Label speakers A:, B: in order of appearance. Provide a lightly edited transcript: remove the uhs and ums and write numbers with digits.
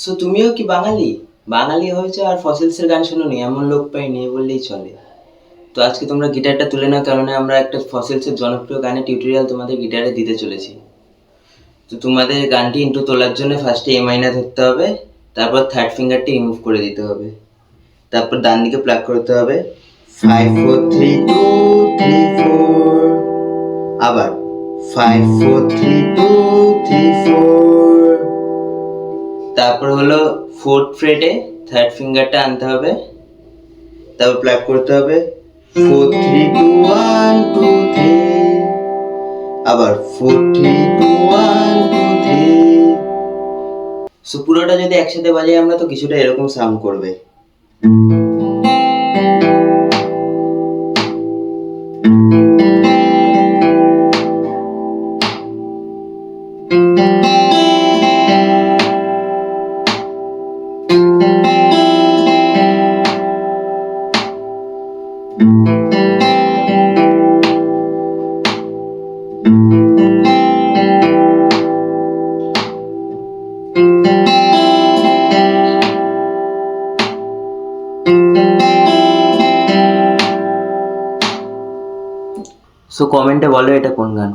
A: So তুমিও কি বাঙালি? বাঙালি হয়েছে আর ফসিলসের গান শোনোনি, এমন লোক প্রায় নেই বললেই চলে। তো আজকে তোমরা গিটারটা তুলে নাও, কারণ আমরা একটা ফসিলসের জনপ্রিয় গানের টিউটোরিয়াল তোমাদের গিটারে দিতে চলেছি। তো তোমাদের গানটি ইন্ট্রো তোলার জন্য ফার্স্টে এ মাইনার ধরতে হবে, তারপর থার্ড ফিঙ্গারটি রিমুভ করে দিতে হবে, তারপর ডান দিকে প্লাগ করতে হবে 5 4 3 2 3 4, আবার 5 4 3 2 3 4, তারপর হলো ফোর্থ ফ্রেটে থার্ড ফিঙ্গারটা আনতে হবে, তারপর প্লাগ করতে হবে 4 3 2 1 2 3, আবার 4 3 2 1 2 3। সো পুরোটা যদি একসাথে বাজাই আমরা, তো কিছুটা এরকম সাউন্ড করবে। সো কমেন্টে বলো এটা কোন গান।